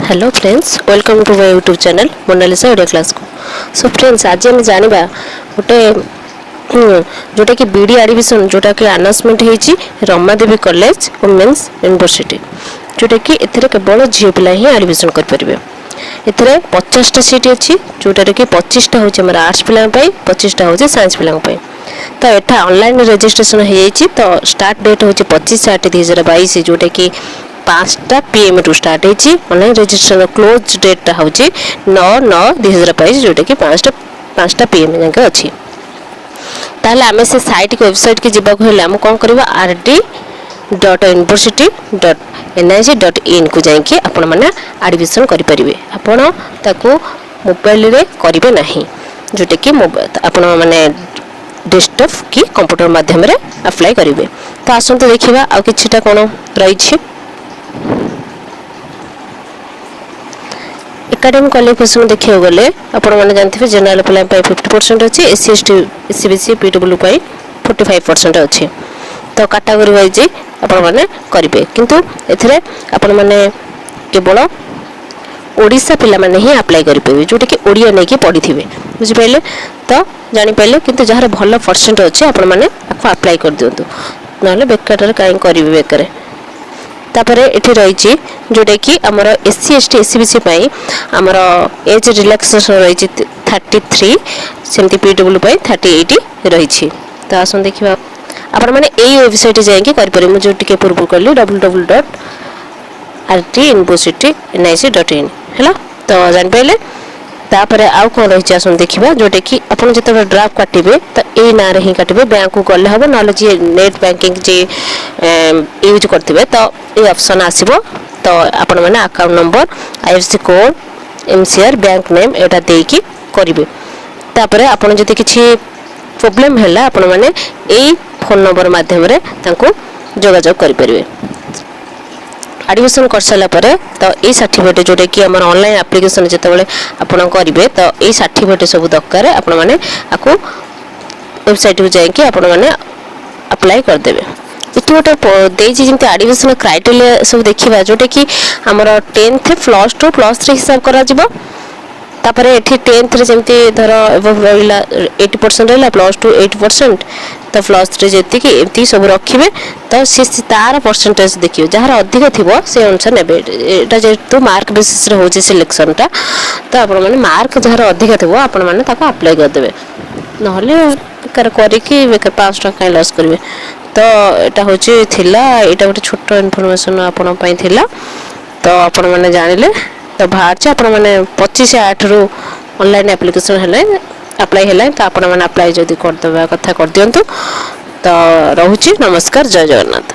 Hello friends, welcome to my YouTube channel Monalisa audio class को। So friends, आज आम जाना गोटे जोटा कि बीडी एडमिशन जोटा कि अनाउंसमेंट होती रमादेवी कॉलेज वुमेन्स यूनिवर्सिटी, जोटा कि एथिरे केवल झील पिला ही एडमिशन करेंगे। एथिरे 50टा सीट अच्छी, जोटार कि 25टा हूँ आम आर्ट्स पिलांपाई, 25टा हूँ साइंस पिलांपाई। तो यहाँ ऑनलाइन रजिस्ट्रेशन हो तो स्टार्ट डेट हूँ 25/8/2022, जोटा कि 5टा PM टू स्टार्ट होती। ऑनलाइन रजिस्ट्रेशन क्लोज डेटा हूँ 9/9/2022, जोटा कि 5टा PM जाके अच्छी। ताहले आम से साइट की वेबसाइट की जीवा हेल्ले आम कौन करवा rd.university.nic.in को जाइए आपण मैंने एडमिशन करेंगे। आपण ताकू मोबाइल रे करेंगे नहीं, जोटा कि आपण मैंने डेस्कटॉप की कंप्यूटर माध्यम रे अप्लाई करेंगे। तो आसत देखा आ किछटा कौन रही एकेडमिक क्वालिफिकेशन देखा गले आपण मैंने जानते जनरल पिला 50% अच्छी, SC ST SCBC PW 45% अच्छी। तो कैटेगरी वाइज आपण मैंने करेंगे, किंतु एथिरे आपण मैंने केवल ओडिशा पिला माने ही अप्लाई करेंगे, जोटा कि ओडिया नहीं कि पढ़ी थे, बुझिपारे। तो जापारे किंतु जार भल परसेंट अच्छे आपण मैंने अप्लाई कर दिंतु, ना बेकार कहीं करेंगे बेकार। तापर ये रही जोटा कि आमर SC ST SCBC आमर एज रिलैक्सेशन रही 33, सेमती PW 38 रही। तो आस देखा आपण मैंने यही वेबसाइट जाइए करेंगे, मुझे टी पूर्व कहली www.rd.university.nic.in है। तो जापारे तापर आउ कौन रही आस देखा, जोटा कि आपड़ जो ड्राफ्ट काटे तो यही ना ही काटे, बैंक को गले हम ना जी नेट बैंकिंग जी यूज करते तो ये ऑप्शन आसो। तो आपण मैंने account number, IFSC code, MCR, bank name एटा देकी करेंगे। तापर आपण जदि किसी प्रॉब्लम है आपण मैंने यही फोन नंबर माध्यम रे तांको जोगाजोग करेंगे। एडमिशन कर सारा पर तो ये सर्टिफिकेट जोटा कि आम ऑनलाइन एप्लिकेशन जिते आपड़ करेंगे तो ये सर्टिफिकेट सब दरकार आपण मैंने आपको वेबसाइट को जाइए आपण मैंने अप्लाई करदे। ये गोटे जमी एडमिशन क्राइटेरिया सब देखा, जोटा कि आमर 10th +2 +3 हिसाब करा तापर ये 10th जमी धर रहा 80% रहा, +2 80%, तो +3 जी सब रखिए। तो सी तार परसेंटेज देखिए जार अधिक थी से अनुसार ने जेहतु मार्क बेसिस हो सिलेक्शनटा, तो आप मार्क जार अधिक थी आपण मैंने अप्लाई करदे, ना बेकार करके बेकार 5 टका कहीं लॉस करेंगे। तो यहाँ हूँ यहाँ गोटे छोट इनफॉरमेशन आपंपाई थिला। तो आपण मैंने जानिले तो बाहर आपण मैंने 25/8 रु ऑनलाइन एप्लिकेशन है अप्लाई है, तो आपण मैंने अप्लाई जदि करदे कथा कर दिंतु। तो रोची नमस्कार, जय जगन्नाथ।